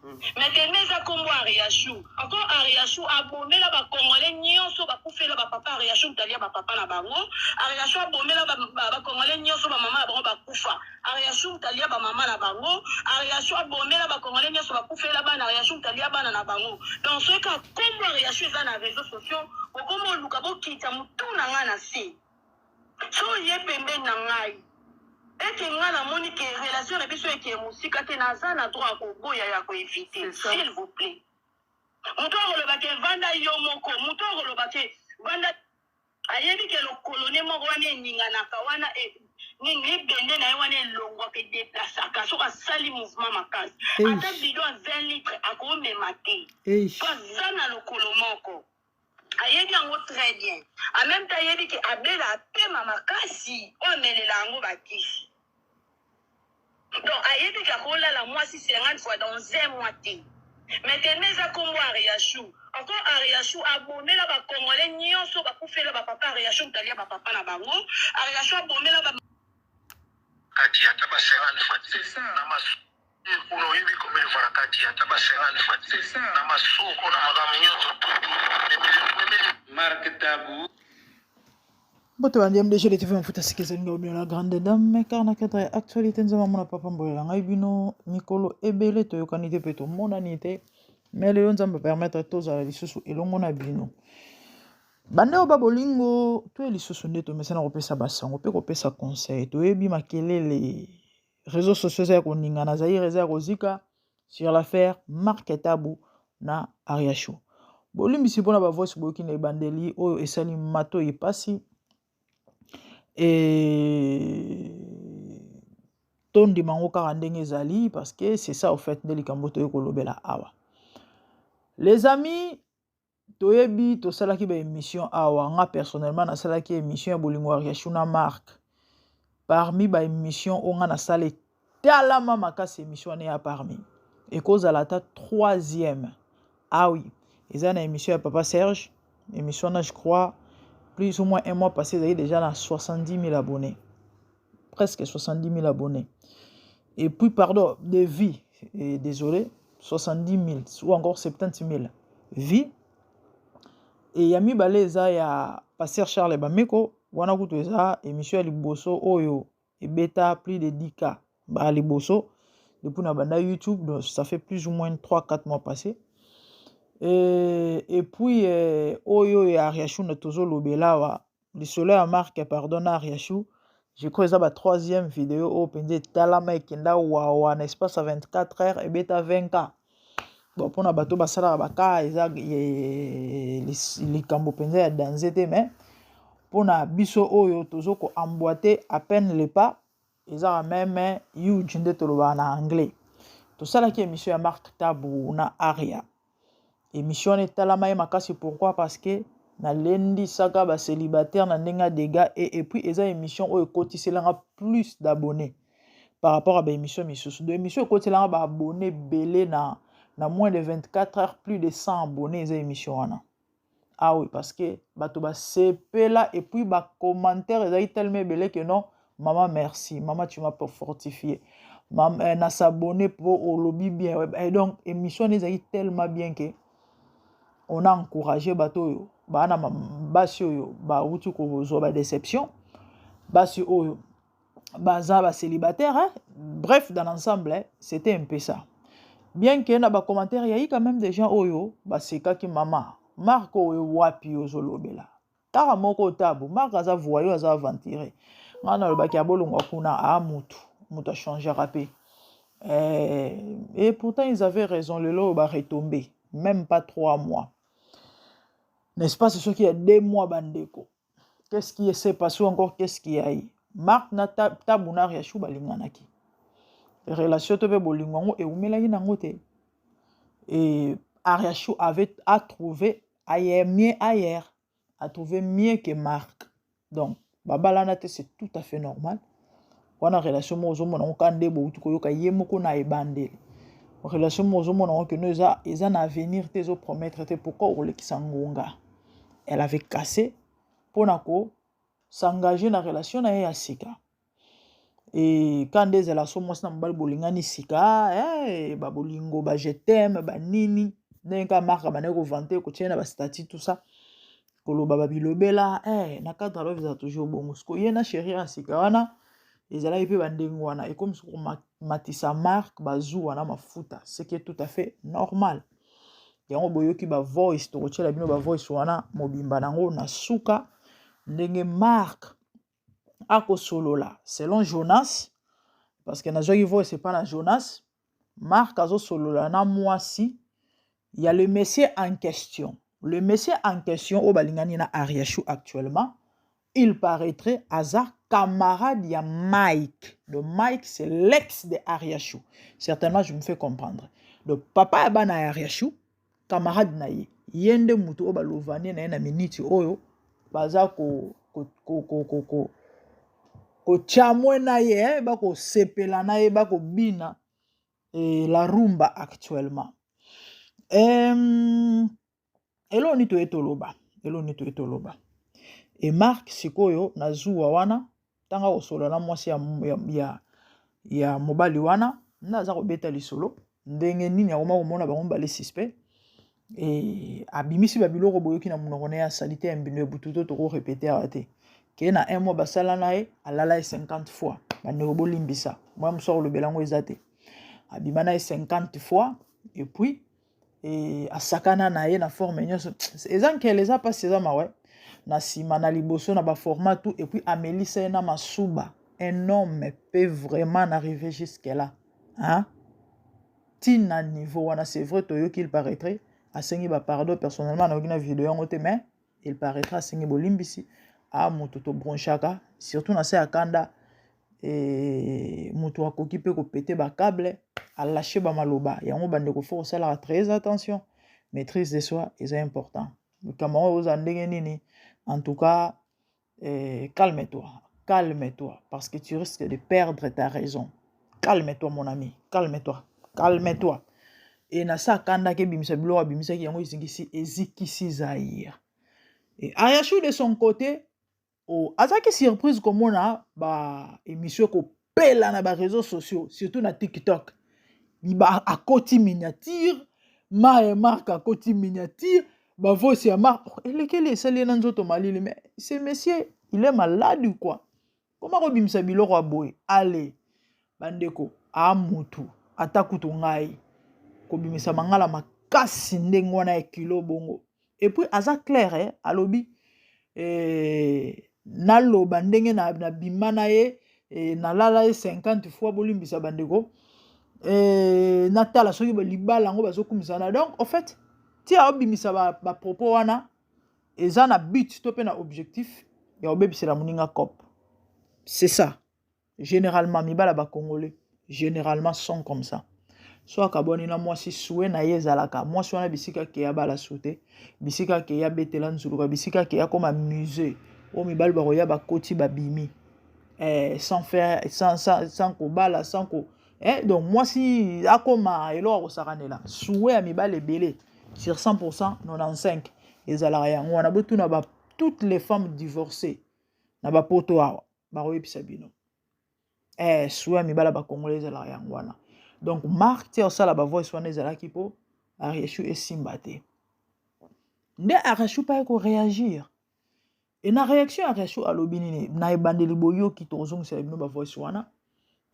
Maintenant, ça comme Ariachou. Encore Ariachou abonné là ba Congolais nyonso ba koufé là ba papa Ariachou talia ba papa na bango. Ariachou abonné là ba Congolais nyonso ba maman na bango ba koufa. Ariachou talia ba maman na bango. Ariachou abonné là ba Congolais nyonso ba koufé là ba na Ariachou talia ba na bango. Donc ce cas comme Ariachou za na réseaux sociaux, comme luka bo kita mutu na ngana si. So yepembe na ngai. Et que la monique relation et puis ce qui est musique que naza na droit ko boya ya ko éviter s'il vous plaît. Muto le baké vanda yo moko muto le baké vanda ayebi ke le colonie moko wana ninga na kawana e ni bende na wana longo ke déplacer ka so ka sali mouvement makasi. Ata bidon 20 litres ako me maté. Pas zana le colomoko. Ayebi yango très bien. En même temps ayebi ke abela pema makasi o melela yango bakisi. Donc, ayebi kakola la moi si 50 fois dans un mois. Maintenant, ça comme Ariachou. Encore Ariachou abonné là ba Congolais nyonso ba koufé là ba papa Ariachou talia ba papa na bango. Ariachou abonné là ba kati ata ba 50 fois. C'est ça. Na masu. Uno hivi comme il va kati ata ba 50 fois. C'est ça. Na masu ko na magamu nyonso. Marque tabou. Boto bandiam déjà les TV mfuta sikizeni ngaubi la grande dame mais car na kadre actualité nzama mona papa mbolela ngai bino mikolo ebele toyokani te pe tomonani te mais lelo nzambe permettre tozala lisusu elongo na bino bande oyo babolingo to lisusu nde tomesana kopesa basango pe kopesa conseil toyebi makelele réseaux sociaux ya koningana zaire eza ya kozika sur l'affaire Marc Etabu na Ariachou bolimbisi mpona bavoice boyoki na ebandeli oyo esali mato epasi et tondi mango kaka ndenge ezali parce que c'est ça au fait nde likambo toye kolobela awa les amis toyebi tosalaki ba émission awa nga personnellement nasalaki émission ya bolingo Ariachou na Marc parmi ba émission o nga nasala talama makasi émission wana ya parmi ekozala ata 3e ah oui eza na émission ya papa Serge émission na je crois plus ou moins un mois passé, il y a déjà 70 000 abonnés. Presque 70 000 abonnés. Et puis, pardon, de vie, et désolé, 70 000 ou encore 70 000 vies. Et il y a mis baleza, il y a Pasteur Charles Bameko, wana kutu eza, émission ya Liboso, Oyo, et bêta, plus de 10K. Bah, Liboso, depuis na banda YouTube, donc ça fait plus ou moins 3-4 mois passés. Et puis, Oyo et Ariachou na tozo lobelawa. Le soleil a marqué, pardon, Ariachou. Je crois que c'est la 3e vidéo au Pendé Talama et Kenda Wawa, n'est-ce pas, 24 heures et bêta 20K. Bon, pour na bateau, basala baka, les cambo Pendé à danser, mais pour na biso Oyo, tozo ko emboîter à peine les pas, ils ont même you jinde toloba en anglais. Tout ça là qui est émission à Marc Tabou na Aria. Émission est talama et makasi pourquoi parce que na lendi saka ba célibataire na ndenga dégâts et puis eza émission o ekotiselanga plus d'abonnés par rapport à ba émission misusu de émission ekotiselanga ba abonnés belé na moins de 24 heures plus de 100 abonnés eza émission wana ah oui parce que bato ba sepela et puis ba commentaire eza tellement belé que non maman merci maman tu m'as fortifié maman na s'abonner pour au lobby bien et donc émission eza tellement bien que on a encouragé bato bana basi oyo ba uti ko zo ba déception basi oyo baza ba célibataire hein? Bref dans l'ensemble c'était un peu ça bien que na ba commentaire il y a quand même des gens oyo ba seka ki mama Marc oyo wapi ozo lobela tara moko tabu Marc aza voyou aza aventuré ngana le baki abolongo kuna a mutu a changé rapé et pourtant ils avaient raison le lot ba retomber même pas 3 mois. N'est-ce pas, c'est ce qui est 2 mois bandeko. Qu'est-ce qui s'est passé encore, qu'est-ce qui a eu? Marc na tabuna Ariachou balinganaki. Relation to be bolingango et umelaki nango te. Et Ariachou a trouvé ailleurs, a trouvé mieux que Marc. Donc, babalana te c'est tout à fait normal. Wana relation mo zo mona okande bo utuko yoka yemoko na ebandeli. Relation mo zo mona que nous eza na avenir te zo promettre te pourquoi olekisa ngonga. Elle avait cassé pour s'engager dans la relation avec Sika. et quand des la so mwasi na mobali bolingani sika ba bolingo ba je t'aime ba nini ndenga marque ba neko vanter ko tiena ba statut tout ça koloba ba bilobela na cadre alors vous toujours bon musko yena chérie à sika wana ezala pe ba ndengo wana et comme sur matisa marque bazu wana mafuta ce qui est tout à fait normal yango boyoki ba voice to kotiela bino ba voice wana mobimba nango na suka ndenge marque akosolola selon Jonas parce que nazwaki voice c'est pas na Jonas marque azosolola na mwasi il y a le monsieur en question au balingani na Ariashu actuellement il paraîtrait hasard camarade ya Mike. Le Mike, c'est l'ex de Ariashu. Certainement, je me fais comprendre. Le papa est na Ariashu, camarade na ye. Yende mutu oba lovani na minute oyo baza ko chamwe na ye, ba ko sepela na ye, ba ko bina la rumba actuellement. Elo nito etoloba. Et Marc sikoyo na zuwa wana tanga osolo na mwasi ya mobali wana naza kobeta lisolo ndenge nini akoma komona bango bale suspect et abimisi babiloko boyoki na munoko ne ya salite ya mbindo ebututo toko répéter ate ke na un mois basala na ye alala 50 fois bandeko bolimbisa moi mosoko lobelango ezate abima na ye 50 fois et puis asakana na ye na forme nyonso eza nkele eza pasi eza mawe na sima na liboso na ba format tout et puis Amélie na masuba un homme peut vraiment arriver jusque là hein tina niveau wana c'est vrai toyo qu'il paraîtrait asengi ba pardon personnellement na okina vidéo yango te mais il paraîtrait asengi bolimbisi a moto to bronchaka surtout na se akanda et moto akoki pe ko péter ba câble a lâcher ba maloba yango bande ko faut ça très attention maîtrise de soi est important le Cameroun aux andenge nini. En tout cas, calme-toi, parce que tu risques de perdre ta raison. Calme-toi, mon ami, calme-toi. Et na sa kanda ke bimisa bilo bimisa ki yango izingisi ezikisi Zaïre. Et Ariashu de son côté, azaki surprise comme on a ba émission ko pela na ba réseaux sociaux, surtout na TikTok. Ba à côté miniature, marque à côté miniature. Bah voici à marque. Lequel est celui là nzoto malili mais ce monsieur il est malade ou quoi? Comment robimisa biloko aboy? Allez bandeko amutu atakutu ngai ko bimisa mangala makasi ndenge wana kilo bongo. Et puis aza clair alobi naloba ndenge na bima na ye na lala 50 fois bolimbisa bandeko natala soki libala ngo bazokumisana. Donc en fait ti a obimisa ba propos wana eza na but to pe na objectif ya obebisela muninga cop. C'est ça. Généralement mibala ba congolais généralement sont comme ça. Soit kaboni na mwasi soué na yezalaka mwasi wana bisika ke ya bala sauter bisika ke ya betela nzuluka bisika ke ya comme musée o mibala ba roya ba koti ba bimi sans faire sans ko bala sans ko donc mwasi akoma elo ko sakanela soué ya mibala ebele sur 100%, 95. Et on a beau toutes les femmes divorcées. Na ba poto awa. Baroye pisabino. Soit mi bala ba congolais wana. Donc Marc tia osala ba voice wana ezala kipo Ariashu esimbate. Nde Ariashu pa ko réagir. Et na réaction Ariashu alobi nini na ebandeli boyo ki tozong sa bino ba voice wana.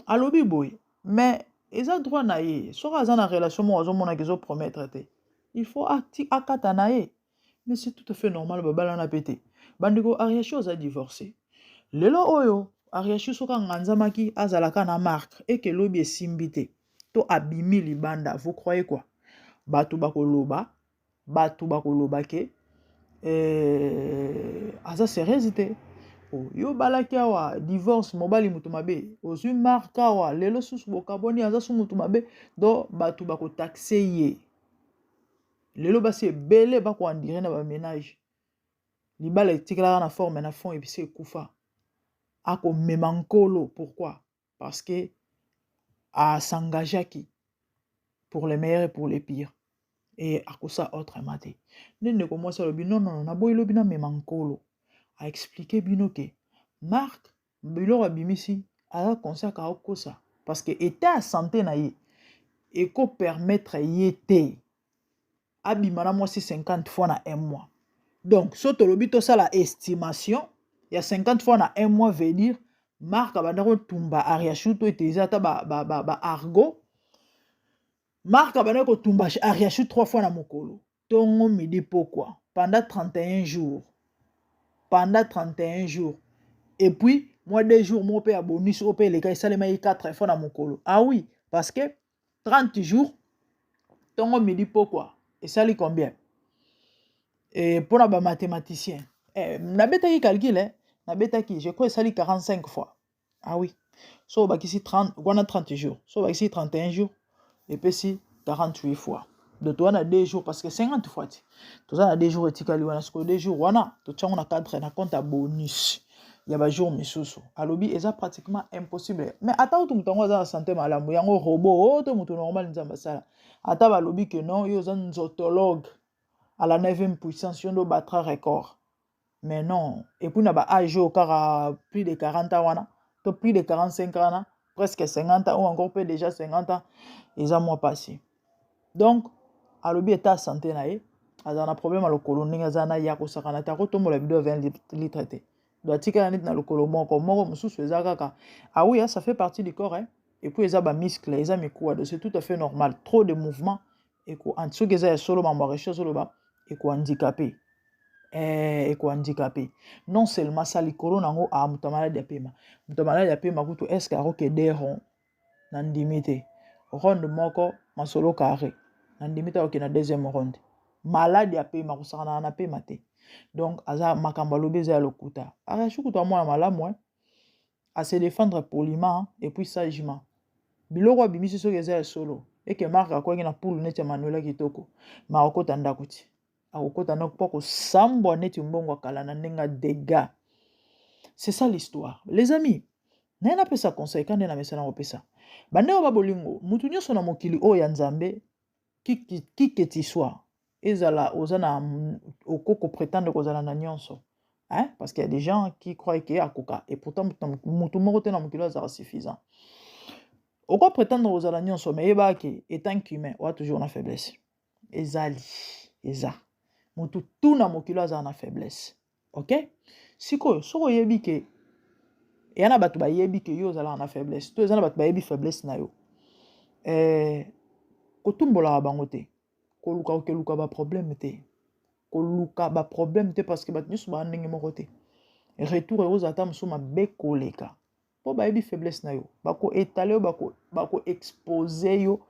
Alobi boy. Mais eza droit na ye. Sora aza na relation mo azomona kezo promettre te. Il faut akatanaye. Mais c'est tout à fait normal, babala na pété. Bandiko Ariashu a divorcé. Lelo oyo, Ariashu soka nganzamaki azalaka na marque et que lobi esimbite. To abimi libanda, vous croyez quoi? Batu bakoloba ke aza sérieuxité. Yo balaki awa divorce mobali mutu mabe. Ozui marque awa lelo susu bokaboni aza su mutu mabe do batu bako taxer ye. Lelo basi ebele bako andire na ba ménage. Libala etikala na forme na fond et puis c'est kufa. Ako memankolo pourquoi? Parce que a s'engagaki pour les meilleurs et pour les pires. Et à cause ça autrement te. Nene commence à le non na boy lobina memankolo. A expliquer bino ke Marc bilo abimisi aza conseil ka okosa parce que état ya santé na ye eko permettre ye te abima na mwasi 50 fois na un mois. Donc so tolobi tosala estimation ya 50 fois na un mois veut dire marque abanda kotumba Ariachou to utiliser ata ba argot. Marque abanda kotumba Ariachou 3 fois na mokolo. Tongo midi pourquoi? Pendant 31 jours. Pendant 31 jours. Et puis, moi, 2 jours, mon père bonus, au père, les gars, ça les 4 fois dans mon colo. Ah oui, parce que 30 jours, ton me dit pourquoi. Et ça, lui combien? Et pour les mathématiciens, na bêta qui calcule, na bêta qui, je crois que ça lui 45 fois. Ah oui. So, bah, ici 30, on a 30 jours. So, bah, ici 31 jours. Et puis, ici 48 fois. Donc, on a 2 jours, parce que 50 fois. Tu as 2 jours, et tu as 2 jours, on a 4, on a compte à bonus. Il y a des jours misusu alobi eza pratiquement impossible mais ata utu mutongo za santé malamu yango robot to mutu normal nzamba sala ata balobi que non yo za nzotologue à la 9e puissance yo ndo batra record mais non et puis na ba âge au car plus de 40 ans wana to plus de 45 ans presque 50 ans ou encore peut déjà 50 ans eza mois passé donc alobi état santé na ye azana problème à lo koloni azana ya ko sakana ta ko tombola bido 20 litres te doit-il na lokolo moko mususu eza kaka ah oui ça fait partie du corps hein? Et puis eza ba muscle eza mikuwa donc c'est tout à fait normal trop de mouvements et ko antisoki eza solo ba maréchaux solo ba et ko handicapé non seulement ça likolo nango a mutamala ya pema kutu est-ce que aroke deron na ndimite ronde moko masolo carré na ndimite ok na deuxième ronde malade ya pema kusakana na pema te. Donc, aza makambo alobi eza ya lokuta. Ariachou kutu amwana malamu à se défendre poliment et puis sagement. Biloko abimisi soki eza ya solo. Eke marque akwaki na poule neti ya Manuela Kitoko. Ma akokota ndako ti. Akokota ndako mpo kosambwa neti mbongo akala na ndenga dégâts. C'est ça l'histoire. Les amis, naye napesa conseil kande na mesa na kopesa. Bandeko ba bolingo, mutu nyonso na mokili oyo ya Nzambe qui que tu sois. Ezala ozana okoko prétendre kozala na nyonso hein parce qu'il y a des gens qui croient que akoka et pourtant mutu moko te na mokilo azala suffisant oko prétendre ozala nyonso mais yeba ke étant qu'humain wa toujours na faiblesse ezali eza mutu tout na mokilo azala na faiblesse OK sikoyo soko yebi ke yana batu ba yebi ke yo ozala na faiblesse to ezana batu ba yebi faiblesse na yo kotumbola bango te koluka ba problème te koluka ba problème te parce que bat nyusu ba ndenge moko te retour aux ata musuma be koleka po ba yebi faiblesse na yo bako étaler bako exposer yo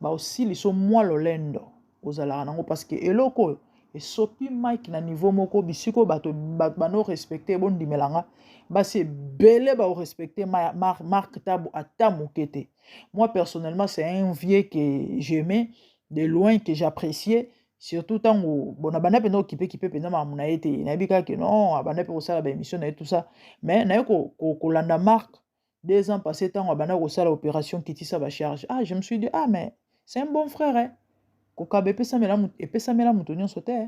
ba aussi liso moi lolendo ozala nango parce que eloko esopi Mike na niveau moko bisiko bato bano respecter bon dimelanga basi belé ba respecter marque tabu ata mokete. Moi personnellement c'est un vieux que j'aimais de loin que j'appréciais surtout tant bon abana peno occupé pena ma muna été na bika que non abana pe osala ba émission et tout ça mais na ko landa marque 2 ans passé tant abana ko sala opération kitisa ba charge je me suis dit mais c'est un bon frère hein kokabe pesa mela mutu nyonso te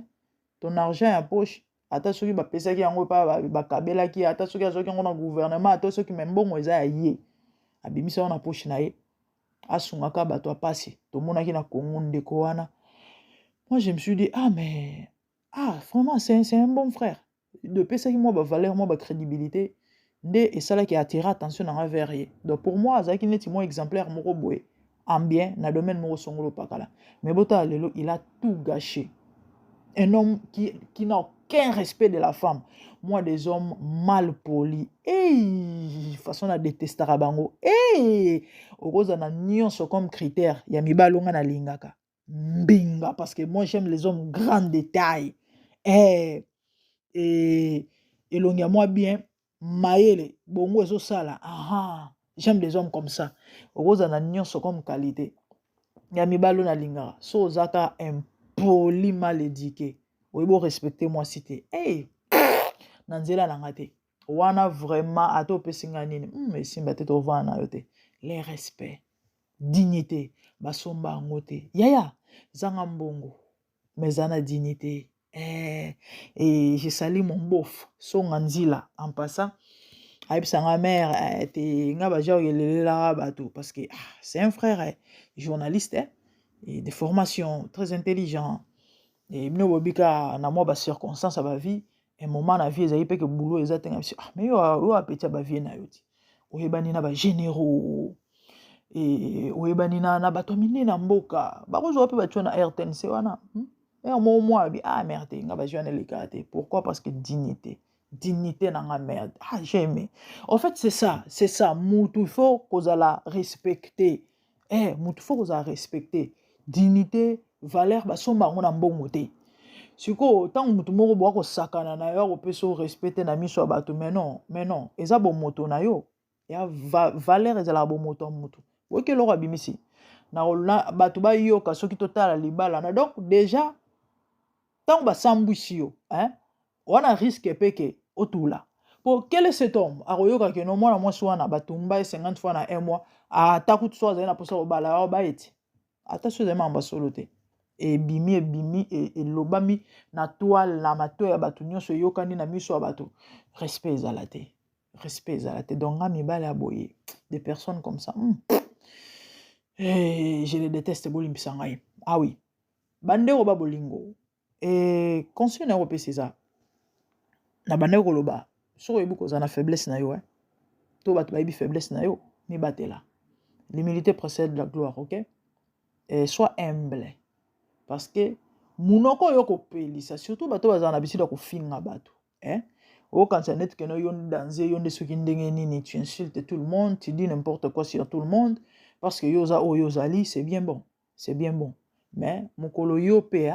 ton argent en poche ata soki ba pesa ki yango pa ba kabela ki ata soki azoki yango na gouvernement ata soki même bongo eza ye abimisa na poche na ye asungaka bato apasi tomonaki na Congo ndeko wana. Moi je me suis dit mais vraiment c'est un bon frère de pesa ki moi ba valeur moi ba crédibilité nde et ça là qui attire attention na vers ye. Donc pour moi azaki neti moi exemplaire moko boye en bien na domaine moko songolo pakala mais bota lelo il a tout gâché. Un homme qui n'a aucun respect de la femme. Moi, des hommes mal polis. Façon à détester bango. Okoza na nyonso comme critère. Ya mibalonga na lingaka. Mbinga. Parce que moi, j'aime les hommes grands détails. Elongia moi bien. Maele. Bongo ezo sala. J'aime des hommes comme ça. Okoza na nyonso comme qualité. Ya mibalo na lingaka. So zaka poli mal éduqué. Oui, bon, respectez-moi si t'es. Nanzela langate. Wana vraiment ato pesinga nini. Mais si mbate to vana yote. Les respects, dignité, basomba ngote. Yaya, zanga mbongo. Mais zana dignité. Et je salue mon bof, son Nzila. En passant, ayebisanga mère te nga baja oyelelelaka bato parce que c'est un frère journaliste et de formation très intelligent et bino bobika na mwa bacirconstance ya bavie un moment na vie ezali mpeke boulot eza te nga biso mais oyo apeti ya bavie na yo ti oyebani na bagénéraux oyebani na bato ya minene na mboka bakozwa mpe batio na rtnc wana moko mwa abi merde te nga bazwi wana elekaka te pourquoi parce que dignité na nga merde j'ai aimé en fait c'est ça mutu il faut kozala respecter mutu il faut kozala respecter dignité valeur basomba yango na mbongo te sikoyo ntango mutu moko boya kosakana na yo akopesa o respect te na miso ya bato mais non eza bomoto na yo ya valeur ezalaka bomoto ya mutu oyoki eloko abimisi na bato bayoka soki totala libala na donc déjà ntango basambwisi yo wana risque peke otula po quel est cet homme akoyoka ke no mwana mwasi wana batumba ye 50 fois na un mois ata kutu so azali na posa kobala yo bayeti ata so ezali makambo solo te ebimi elobami na toile na matoi ya bato nyonso eyokani na miso ya bato respect ezala te donc nga mibale ya boye des personnes comme ça je les déteste bolimbisa ngai oui bandeko ba bolingo conseil na kopesa eza na bandeko koloba soko oyebi kozala na faiblesse na yo to bato bayebi faiblesse na yo mibatela l'humilité précède la gloire, ok? Et sois humble parce que munoko yo kopelisa surtout bato bazala na bisida kofinga bato okanisa neti keno yo danser yo nde soki ndenge nini tu insultes tout le monde tu dis n'importe quoi sur tout le monde parce que yo ozali c'est bien bon mais mokolo yo pe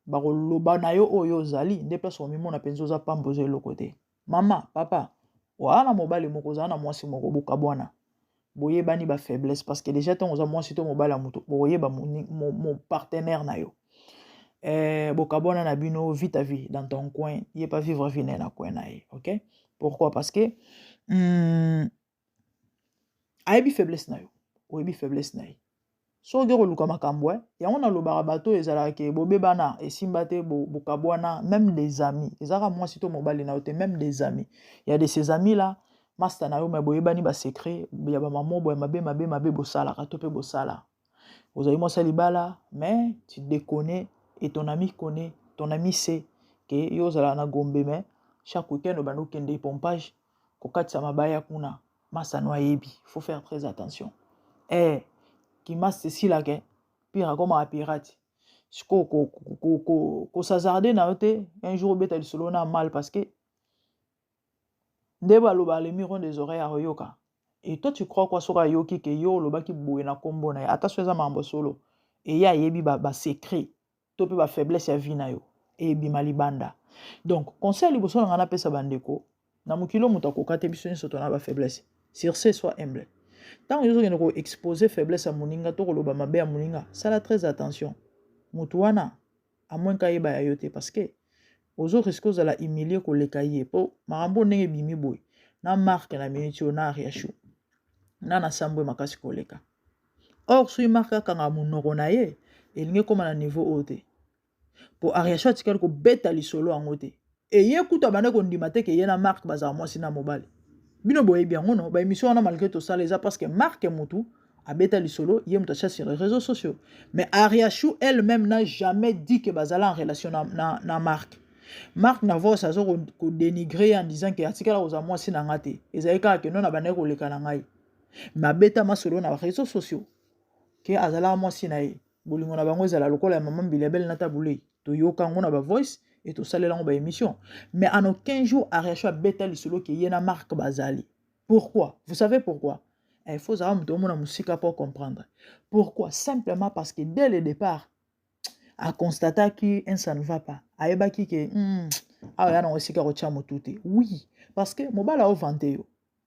bakoloba na yo oyo ozali nde place omimona mpenza oza pamba oza eloko te mama papa wana mobali moko ozala na mwasi moko bokabwana boyebani ba faiblesse parce que déjà ntango oza mwasi to mobali ya moto boyeba mon partenaire na yo bokabwana na bino vite à vie dans ton coin ye pas vivre vie na coin na ye ok pourquoi parce que ayebi faiblesse na yo oyebi faiblesse na ye soki koluka makambo yango nalobaka bato ezalaka ke bobebana esimba te bokabwana même des amis ezalaka mwasi to mobali na yo te même des amis il y a de ces amis là master na yo me boyebani basecret ya bamamo boye mabe bosalaka to mpe bosala ozali mwasi libala mais tu déconnes et ton ami connaît ton ami sait que yo ozala na gombe mais chaque week-end obanda okende pompage kokatisa mabaya kuna master no ayebi faut faire très attention kimasi esilaka pire akomaka pirate sikoyo kosazarde na yo te un jour obeta lisolo na mal parce que nde baloba les mirons des oreilles akoyoka et toi tu crois quoi soki ayoki ke yo olobaki boye na kombo na ye ata so eza makambo solo eye ayebi basecret to mpe bafaiblesse ya vie na yo ebima libanda donc conseil liboso na ngai napesa bandeko na mokilo moto akoka te biso nyonso tona bafaiblesse sur ce soit humble ntango ozokende koexpose faiblesse ya moninga to koloba mabe ya moninga sala très attention motu wana amwenka ayeba ya yo te parce que ozoriske ozala humilie koleka ye mpo makambo ndenge ebimi boye na marke na miniti oyo na ariashu na sambwe makasi koleka or soki marke akanga monoko na ye elingi ekóma na niveau oyo te mpo ariashu atikali kobeta lisolo yango te eye kutu abande kondima te ke ye na marke bazala mwasi na mobali bino boyebi yango no baémission wana malgré tosala eza parce que marke motu abeta lisolo ye moto atia sur les réseaux sociaux mais ariashu elle-même n'a jamais dit que bazala en relation na marque marque na voix azo kodénigrer en disant que atikala kozala mwasi na nga te ezali kaka ke no na bandeki koleka na ngai mais abeta masolo na réseaux sociaux ke azalaka mwasi na ye bolingo na bango ezala lokola ya mama mbilebele na tabulei toyoka yango na bavoice et tosalela yango baémission mais en aucun jour ariashu abeta lisolo ke ye na marque bazali pourquoi vous savez pourquoi il faut savoir moto omona mosika pour comprendre pourquoi simplement parce que dès le départ a constaté que ça ne va pas ayebaki ke awa ya nango esika kotia motu te oui parce que mobala aovante yo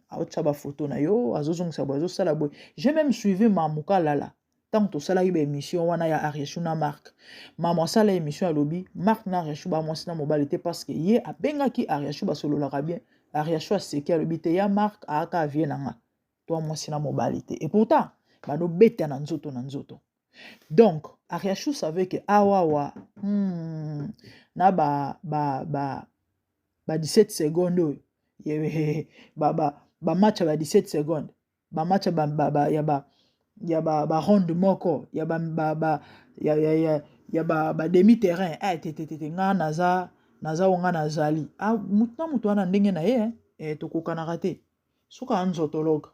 aotia bafoto na yo azozongisa boye azosala boye j'ai même suivi mamuka lala ntango tosalaki baémission wana ya ariashu na marque mama asala émission alobi marque na ariashu bamwasi na mobali te parce que ye abengaki ariashu basololaka bien ariashu aseki alobi te ya marque aaka avie na nga to mwasi na mobali te et pourtant banobeta na nzoto donc ariashu savait que awawa na ba 17 secondes ba match ba 17 secondes ba match ba ronde moko ba demi terrain nga naza onga nazali mutu wana ndenge na ye tokokanaka te soki anzotologa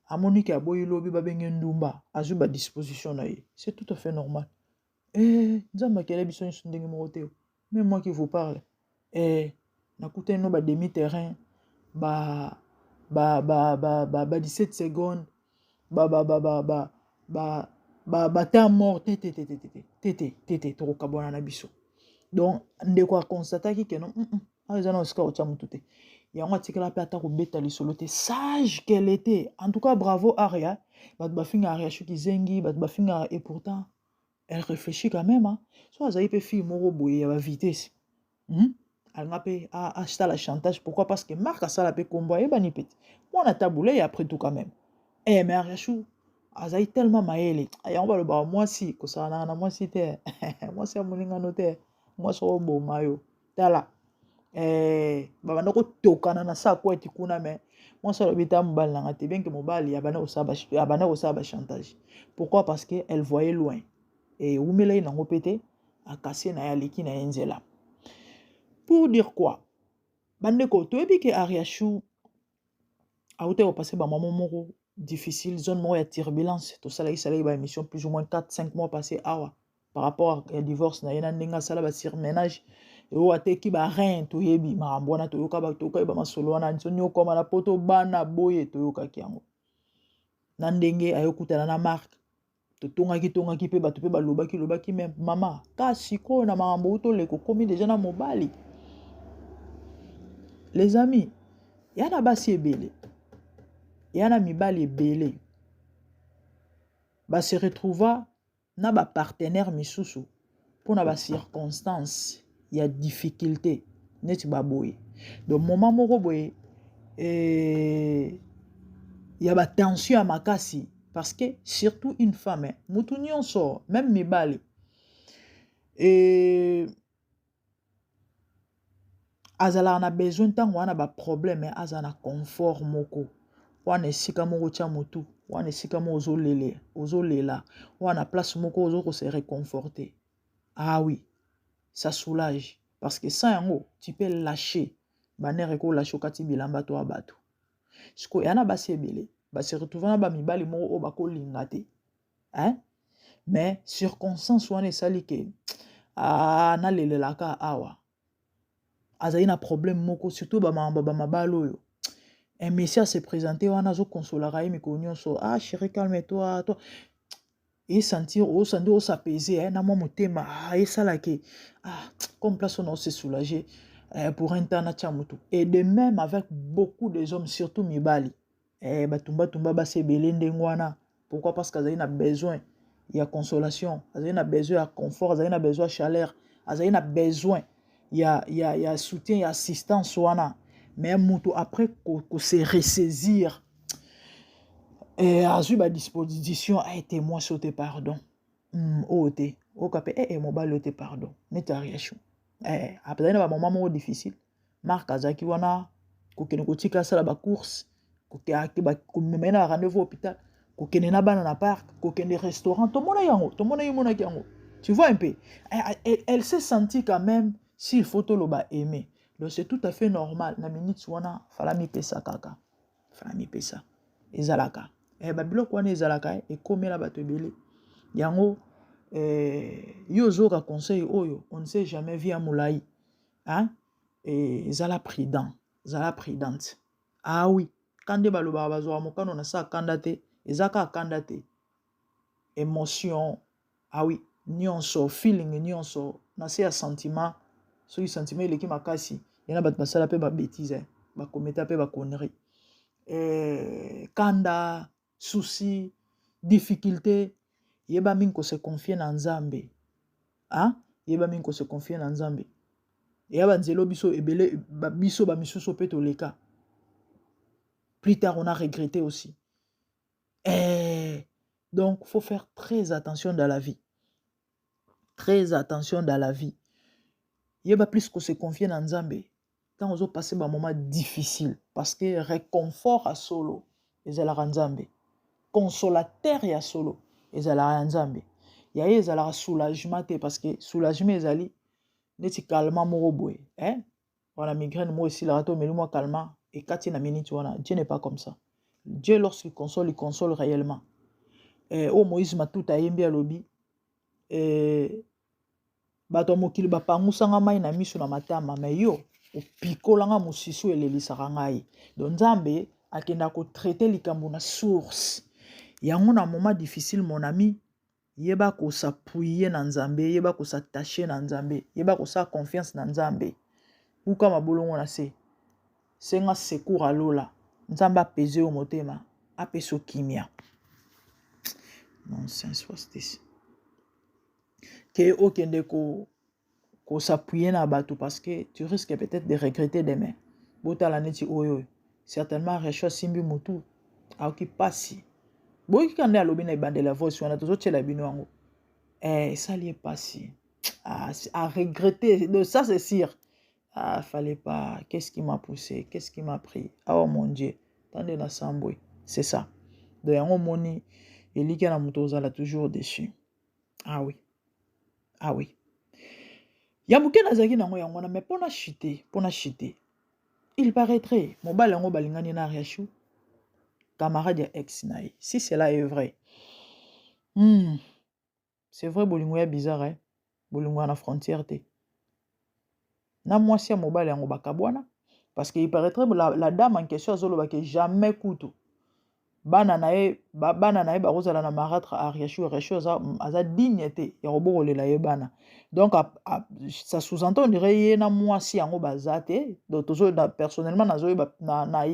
amoni ke aboyi lobi babenge ndumba azwi ba disposition na ye, c'est tout à fait normal. Nzambe akele biso nyonso ndenge moko te. Même moi qui vous parle nakutani no ba demi terrain ba 17 secondes temps mort tete tokokabwana na biso. Donc ndeko akonstataki ke non eza na osika otya mutu te yango atikala pe ata kobeta lisolo te, sage qu'elle était. En tout cas bravo Aria, bato bafinga Aria shuki zengi bato bafinga, et pourtant elle réfléchit quand même so azali pe fille moko boye ya ba vitesse alanga pe acheter la chantage. Pourquoi? Parce que Marc asala pe kombo ayebani pete mwana tabule et après tout quand même mais Ariachou azali tellement maele yango baloba mwasi kosala na mwasi te mwasi ya molingano te mwasi oboma yo tala babanda kotokana na sa kwa eti kuna me mwasi alobi ta mobali nanga te bien que mobali abanda kosala ba chantage. Pourquoi? Parce que elle voyait loin et umelai nango pete akasi na ya leki na enzela. Pour dire quoi? Bandeko toyebi ke Ariachou aute passer ba maman moko difficile, zone moko ya turbulence, to sala isala ba émission plus ou moins 4-5 mois passé awa par rapport à divorce na yena ndenga sala ba surménage o ateki ba rein to yebi marambona to yoka ba to ka ba masolo wana nsonyo koma na poto bana boye to yoka kiango na ndenge ayokutana na Marc to tongaki pe bato pe lobaki même mama kasi ko na marambo to leko komi déjà na mobali. Les amis, yana basi ebele yana mibali ebele ba se retrouva na ba partenaire misusu pona ba circonstance ya difficulté neti ba boye. Donc moment moko boye ya ba tension ya makasi parce que surtout une femme mutu nyonso même mibali azala na besoin ntango wana ba problème azala na confort moko wana esika moko tia mutu wana esika moko ozolela wana place moko ozoko se réconforter. Ah oui, ça soulage parce que sans yango tu peux lâcher banere ko lâcher kati bilamba to abatu siko yana basi ebele ba se retrouver na ba mibali moko o bako lingate mais circonstance wana esali ke na lelelaka awa azali na problème moko surtout ba mabalo yo un messieurs se présenter wana zo consolera ye mikolo nyonso chérie calme-toi toi et sentir au s'apaiser na moi motema et ça là que comme place on se soulager pour un temps na chamutu. Et de même avec beaucoup des hommes surtout mibali batumba ba se belende ngwana. Pourquoi? Parce qu'azali na besoin il y a consolation, azali na besoin de confort, azali na besoin de chaleur, azali na besoin il y a soutien, il y a assistance wana. Mais mutu après qu'on se ressaisir et a eu ma disposition a été moi sauté pardon mobile te pardon net Ariachou après na ba moment mo difficile Marc azaki wana kokene kotika sala ba course kokene na rendez-vous hôpital kokene na bana na parc kokene restaurant to mona yango tu vois un peu elle s'est sentie quand même s'il faut to loba aimer. Donc c'est tout à fait normal na minute wana fala mi pesa kaka fala mi pesa ezalaka babiloko wana ezalaka ekomela bato ebele yango yo zoka conseil oyo on ne sait jamais via molai ezala prudente. Ah oui quand de baloba bazwa mokano na sa kanda te ezaka kanda te émotion oui nyonso feeling nyonso na se ya sentiment so y sentiment eleki makasi yana bato basala pe ba bêtise ba kometa pe ba connerie kanda souci difficulté yeba minko se confier na Nzambe yeba minko se confier na Nzambe yeba nzelo biso ebele biso ba misuso pe to leka plus tard on a regretté aussi donc faut faire très attention dans la vie yeba plus ko se confier na Nzambe quand on passe un moment difficile, parce que réconfort à solo, ils allaient nzambe. Consolateur ya solo, ils allaient nzambe. Il y a ils allaient soulagement, parce que soulagement, ils allaient, neti calmant moroboé. Hein? Voilà, migraine, moi aussi, la rato, mais moi calmant. Et quand il y a une minute, Dieu n'est pas comme ça. Dieu, lorsqu'il console réellement. Oh, Moïse m'a tout à yembi à lobby. Bato mokili bapangusanga mai na miso na matama me yo opikolanga mosisu elelisaka ngai donc nzambe akenda kotraite likambo na source yango na moment difficile mon ami yeba kosappuye na nzambe yeba kosattache na nzambe yeba kosa confiance na nzambe uka mabolongo na se senga secours alola nzambe apese yo motema apeso kimia nonsense what's this que okende ko s'appuyer na bateau parce que tu risques peut-être de regretter demain. Bota la neti oyo. Certainement recho simbi mutu aoki pasi. Boki kande alobi na ibande la voix wana tozo tshela bino yango. Ça lié pasi. À regretter de ça c'est sûr. Ah fallait pas. Qu'est-ce qui m'a poussé? Qu'est-ce qui m'a pris? Oh mon Dieu. Tande na sambwe. C'est ça. De yango moni elika na mutu ozala toujours dessus. Ah oui. Ah oui. Yamuke nazaki nango yango na mais pona chiter. Il paraîtrait mobile yango balingani na Ariachou camarade ya ex naï. Si cela est vrai. C'est vrai bolingo ya bizarre hein. Bolingo na frontière te. Na mwasi ya mobile yango bakabwana parce que il paraîtrait la dame en question azoloba que jamais kutu. Bana nae bakozala na marâtre Ariachou aza dignité ya robokolela ye bana. Donc ça sous-entend on dirait yena mwasi yango bazate donc tozo personnellement nazoye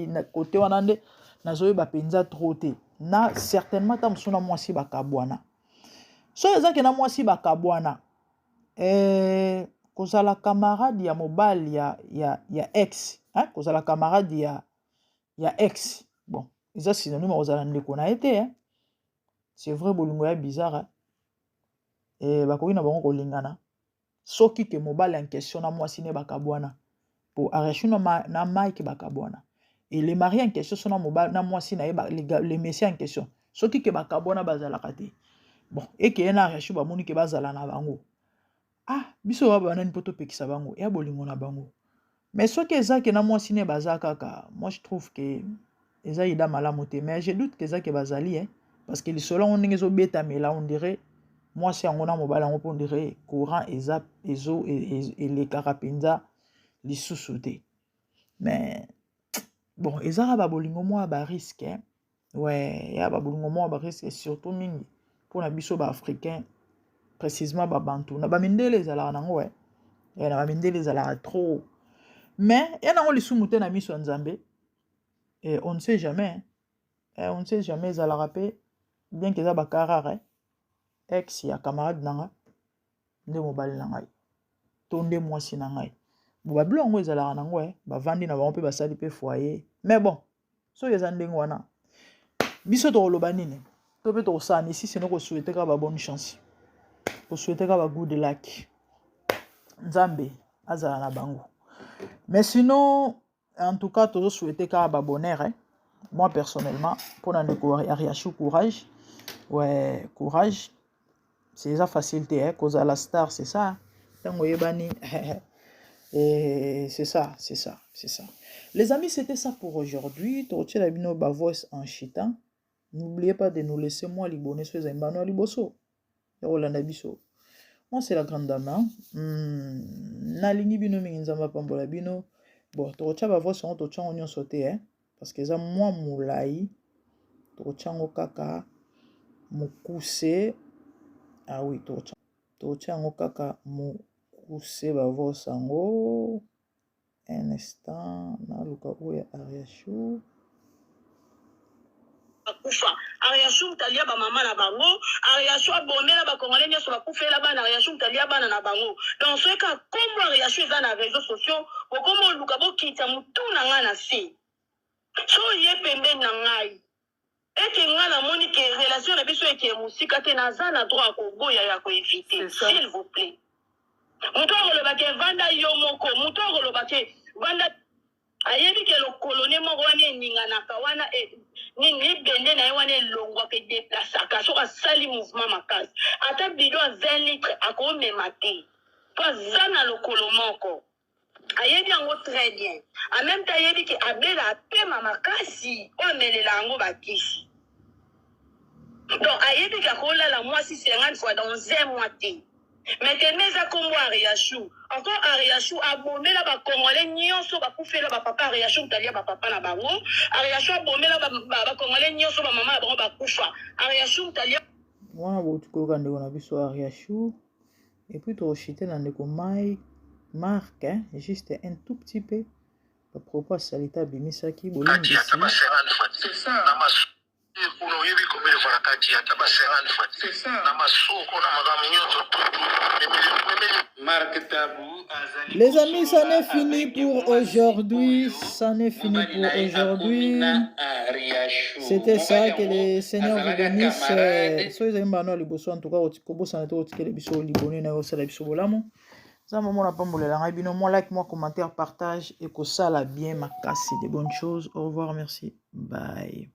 na côté wana nde nazoye ba penza trop te na certainement ta musuna mwasi bakabwana so ezaki na mwasi bakabwana kozala camarade ya mobile ya ex hein kozala camarade ya ex bon ça synonyme ozala ndeko na été hein c'est vrai bolingo ya bizarre et bakoki na bango kolingana soki ke mobile en question na mwasi ne bakabwana pour Ariachou na Mike bakabwana et les mariés en question sont na mobile na mwasi na les messieurs en question soki ke bakabwana bazala kate bon et que na Ariachou ba moni ke bazala na bango biso ba banani poto pekisa bango ya bolingo na bango mais soki ezaki na mwasi ne bazaka kaka moi je trouve que eza ida malamu te mais je doute que ezaki bazali hein parce que les solo on ngezo beta mais là on dirait moi c'est en na mobile on on dirait courant eza ezo et les carapenza les sous-sautés mais bon ezara ba bolingo moi ba risque hein ouais ya ba bolingo moi ba risque surtout mingi pour na biso ba africain précisément ba bantu na ba mindele ezala nango ouais et na ba mindele ezala trop mais ya nango lisumuté na miso nzambe et on ne sait jamais on ne sait jamais ezala rapé bien que ça ba carare ex ya camarade nanga nde mobile na ngai to nde mwasi na ngai bo ba bilongo ezala nango bavandi na bango mpe basali mpe foyer mais bon so eza ndenge wana biso tokoloba nini to mpe tokosala ici sino kosouhaite kaka ba bonne chance kosouhaite kaka ba good luck nzambe azala na bango mais sinon en tout cas tozosouhaite kaka ba bonheur hein? Moi personnellement pour na ndeko Ariachou courage ouais courage c'est ça facilité hein cause à la star c'est ça tango yebani et c'est ça les amis c'était ça pour aujourd'hui torche la bino ba voice en chitant n'oubliez pas de nous laisser moi libonner sur Zembano liboso ya Rolanda biso moi c'est la grande dame hein? Nalingi bino mingi nzamba pambola bino bon torche ba voice on torche on sauté hein parce que ça moi moulai torche ngo kaka mokuse ah oui torche ngo kaka mokuse ba voice ngo un instant na luka oya Ariachou akufa Ariachou talia ba mama na bango Ariachou abomela ba congolais nyoso bakufela bana Ariachou talia bana na bango donc ce ka comme Ariachou eza na réseaux sociaux bokomo luka bokita mutu na nga na si so ye pembe na ngai ete nga na moni ke relation na biso eke musika te naza na droit ko boya ya ko éviter s'il vous plaît mutu akoloba ke vanda yo moko mutu akoloba ke Banda ayebi ke lokolo ne moko wana eninganaka wana nini bende na ye wana elongwaka edeplasaka soki asali mouvement makasi ata bido ya 20 litre akomema te po aza na lokolo moko ayebi yango très bien en même temps ayebi ke abela apema makasi oyo amelela yango bakisi donc ayebi ke akolala mwasi 50 fois dans un mois te maintenant eza kombo Ariachou encore Ariachou abomela bakongolais nyonso bakufela bapapa Ariachou talia bapapa na bango Ariachou abomela bakongolais nyonso bamama na bango bakufa Ariachou talia wana botukoyoka ndeko na biso Ariachou et puis tochite na ndeko mai marque hein, juste un tout petit peu à propos salita bimisaki bolingisi c'est ça uno yebi komele fara kati ata ba 50 fois c'est ça na masoko na magamu nyoto marque tabou azali. Les amis, ça n'est fini pour aujourd'hui. Ça n'est fini pour aujourd'hui. C'était ça, que les seigneurs vous bénissent. Soyez amis, les bosso en tout cas, au Tikobo, ça n'est pas les bisous, les bonnets, na osa la bisou bolamo. Ça m'a mon appel la rabino, moi like, moi commentaire, partage et que ça la bien ma casse, des bonnes choses. Au revoir, merci, bye.